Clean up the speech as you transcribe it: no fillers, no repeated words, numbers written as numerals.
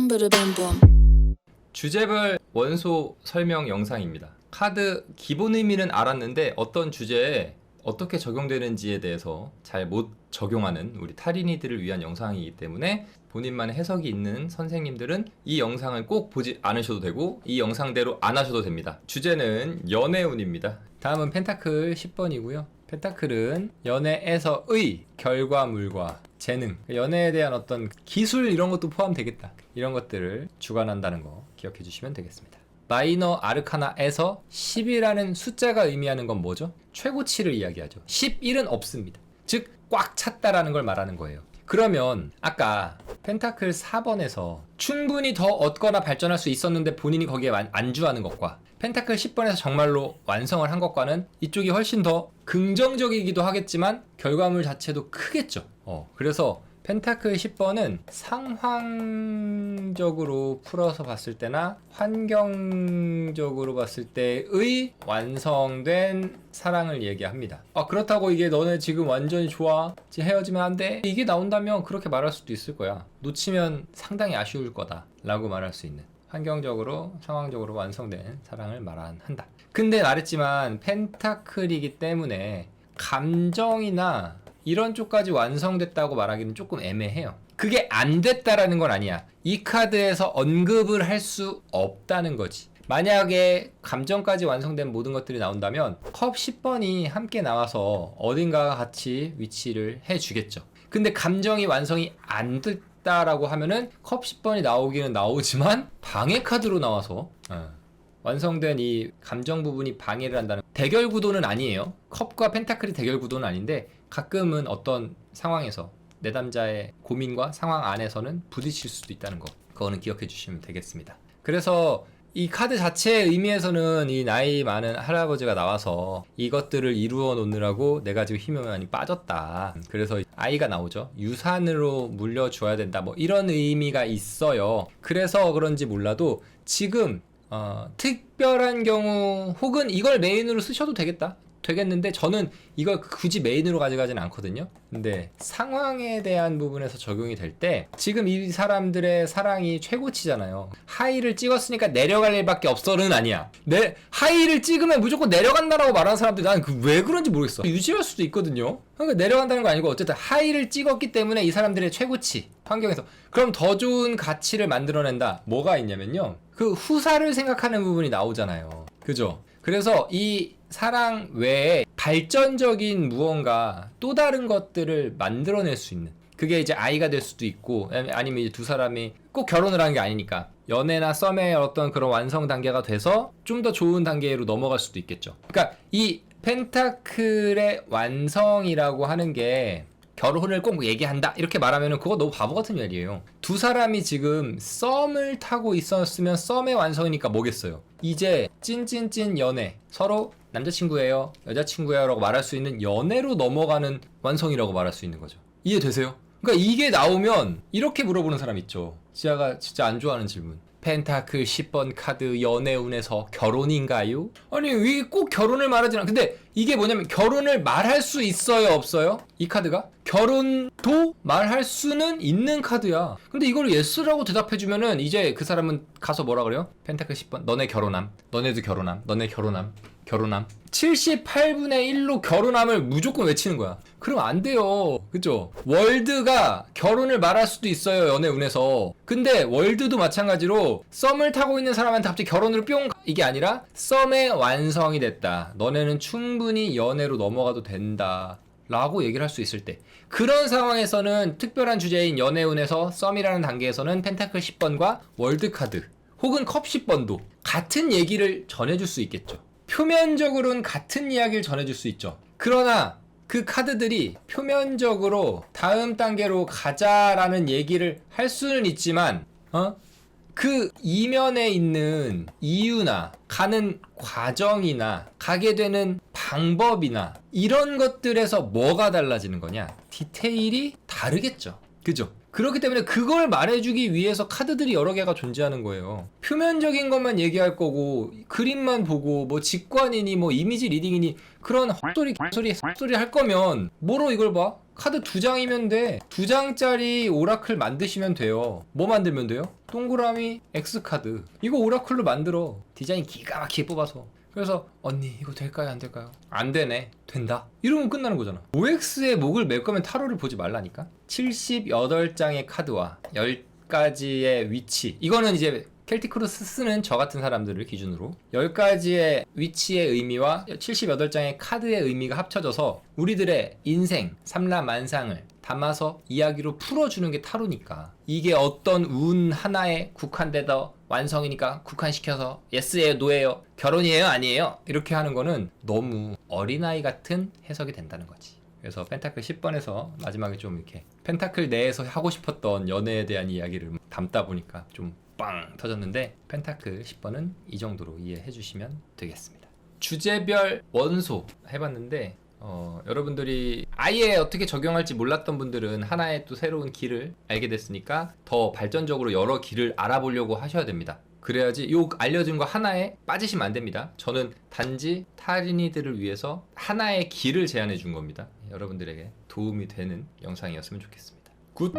boom, bada bam boom. 주제별 원소 설명 영상입니다. 카드 기본 의미는 알았는데 어떤 주제에 어떻게 적용되는지에 대해서 잘 못 적용하는 우리 탈인이들을 위한 영상이기 때문에 본인만의 해석이 있는 선생님들은 이 영상을 꼭 보지 않으셔도 되고 이 영상대로 안 하셔도 됩니다. 주제는 연애운입니다. 다음은 펜타클 10번이고요. 펜타클은 연애에서의 결과물과 재능, 연애에 대한 어떤 기술 이런 것도 포함되겠다. 이런 것들을 주관한다는 거 기억해 주시면 되겠습니다. 마이너 아르카나에서 10이라는 숫자가 의미하는 건 뭐죠? 최고치를 이야기하죠. 11은 없습니다. 즉 꽉 찼다라는 걸 말하는 거예요. 그러면 아까 펜타클 4번에서 충분히 더 얻거나 발전할 수 있었는데 본인이 거기에 안주하는 것과 펜타클 10번에서 정말로 완성을 한 것과는 이쪽이 훨씬 더 긍정적이기도 하겠지만 결과물 자체도 크겠죠. 그래서 펜타클 10번은 상황적으로 풀어서 봤을 때나 환경적으로 봤을 때의 완성된 사랑을 얘기합니다. 그렇다고 이게 너네 지금 완전히 좋아, 지금 헤어지면 안 돼, 이게 나온다면 그렇게 말할 수도 있을 거야. 놓치면 상당히 아쉬울 거다 라고 말할 수 있는, 환경적으로 상황적으로 완성된 사랑을 말한다. 근데 말했지만 펜타클이기 때문에 감정이나 이런 쪽까지 완성됐다고 말하기는 조금 애매해요. 그게 안 됐다라는 건 아니야. 이 카드에서 언급을 할 수 없다는 거지. 만약에 감정까지 완성된 모든 것들이 나온다면 컵 10번이 함께 나와서 어딘가 같이 위치를 해주겠죠. 근데 감정이 완성이 안 됐다라고 하면은 컵 10번이 나오기는 나오지만 방해 카드로 나와서 완성된 이 감정 부분이 방해를 한다는, 대결 구도는 아니에요. 컵과 펜타클이 대결 구도는 아닌데 가끔은 어떤 상황에서 내담자의 고민과 상황 안에서는 부딪힐 수도 있다는 거, 그거는 기억해 주시면 되겠습니다. 그래서 이 카드 자체의 의미에서는 이 나이 많은 할아버지가 나와서 이것들을 이루어 놓느라고 내가 지금 힘이 많이 빠졌다, 그래서 아이가 나오죠. 유산으로 물려줘야 된다, 뭐 이런 의미가 있어요. 그래서 그런지 몰라도 지금 특별한 경우 혹은 이걸 메인으로 쓰셔도 되겠는데 저는 이걸 굳이 메인으로 가져가진 않거든요. 근데 상황에 대한 부분에서 적용이 될 때 지금 이 사람들의 사랑이 최고치잖아요. 하이를 찍었으니까 내려갈 일밖에 없어는 아니야. 하이를 찍으면 무조건 내려간다라고 말하는 사람들이 나는 왜 그런지 모르겠어. 유지할 수도 있거든요. 그러니까 내려간다는 거 아니고 어쨌든 하이를 찍었기 때문에 이 사람들의 최고치 환경에서 그럼 더 좋은 가치를 만들어낸다. 뭐가 있냐면요, 그 후사를 생각하는 부분이 나오잖아요. 그죠? 그래서 이 사랑 외에 발전적인 무언가 또 다른 것들을 만들어낼 수 있는, 그게 이제 아이가 될 수도 있고 아니면 이제 두 사람이 꼭 결혼을 하는 게 아니니까 연애나 썸의 어떤 그런 완성 단계가 돼서 좀 더 좋은 단계로 넘어갈 수도 있겠죠. 그러니까 이 펜타클의 완성이라고 하는 게 결혼을 꼭 얘기한다 이렇게 말하면은 그거 너무 바보 같은 말이에요. 두 사람이 지금 썸을 타고 있었으면 썸의 완성이니까 뭐겠어요. 이제 찐찐찐 연애, 서로 남자친구예요 여자친구예요 라고 말할 수 있는 연애로 넘어가는 완성이라고 말할 수 있는 거죠. 이해되세요? 그러니까 이게 나오면 이렇게 물어보는 사람 있죠. 지아가 진짜 안 좋아하는 질문. 펜타클 10번 카드 연애운에서 결혼인가요? 아니 왜 꼭 결혼을 말하지 않아. 근데 이게 뭐냐면 결혼을 말할 수 있어요 없어요? 이 카드가 결혼도 말할 수는 있는 카드야. 근데 이걸 예스라고 대답해주면은 이제 그 사람은 가서 뭐라 그래요? 펜타클 10번 너네 결혼함, 너네도 결혼함, 너네 결혼함, 결혼함. 78분의 1로 결혼함을 무조건 외치는 거야. 그럼 안 돼요. 그죠? 월드가 결혼을 말할 수도 있어요 연애운에서. 근데 월드도 마찬가지로 썸을 타고 있는 사람한테 갑자기 결혼으로 뿅, 이게 아니라 썸의 완성이 됐다, 너네는 충분히 연애로 넘어가도 된다 라고 얘기를 할 수 있을 때, 그런 상황에서는 특별한 주제인 연애운에서 썸이라는 단계에서는 펜타클 10번과 월드카드 혹은 컵 10번도 같은 얘기를 전해줄 수 있겠죠. 표면적으로는 같은 이야기를 전해줄 수 있죠. 그러나 그 카드들이 표면적으로 다음 단계로 가자라는 얘기를 할 수는 있지만 그 이면에 있는 이유나 가는 과정이나 가게 되는 방법이나 이런 것들에서 뭐가 달라지는 거냐, 디테일이 다르겠죠. 그죠? 그렇기 때문에 그걸 말해주기 위해서 카드들이 여러 개가 존재하는 거예요. 표면적인 것만 얘기할 거고 그림만 보고 뭐 직관이니 뭐 이미지 리딩이니 그런 헛소리 할 거면 뭐로 이걸 봐? 카드 2장이면 돼. 2장짜리 오라클 만드시면 돼요. 뭐 만들면 돼요? 동그라미 X카드. 이거 오라클로 만들어. 디자인 기가 막히게 뽑아서. 그래서 언니 이거 될까요 안 될까요? 안 되네. 된다. 이러면 끝나는 거잖아. OX에 목을 맬 거면 타로를 보지 말라니까. 78장의 카드와 10가지의 위치. 이거는 이제 켈티크로스 쓰는 저 같은 사람들을 기준으로 10가지의 위치의 의미와 78장의 카드의 의미가 합쳐져서 우리들의 인생, 삼라만상을 담아서 이야기로 풀어주는 게 타로니까. 이게 어떤 운 하나에 국한돼서 완성이니까 국한시켜서 예스예요 노예요 결혼이에요 아니에요 이렇게 하는 거는 너무 어린아이 같은 해석이 된다는 거지. 그래서 펜타클 10번에서 마지막에 좀 이렇게 펜타클 내에서 하고 싶었던 연애에 대한 이야기를 담다 보니까 좀 빵 터졌는데, 펜타클 10번은 이 정도로 이해해 주시면 되겠습니다. 주제별 원소 해봤는데 여러분들이 아예 어떻게 적용할지 몰랐던 분들은 하나의 또 새로운 길을 알게 됐으니까 더 발전적으로 여러 길을 알아보려고 하셔야 됩니다. 그래야지 요 알려준 거 하나에 빠지시면 안 됩니다. 저는 단지 타린이들을 위해서 하나의 길을 제안해 준 겁니다. 여러분들에게 도움이 되는 영상이었으면 좋겠습니다. 굿!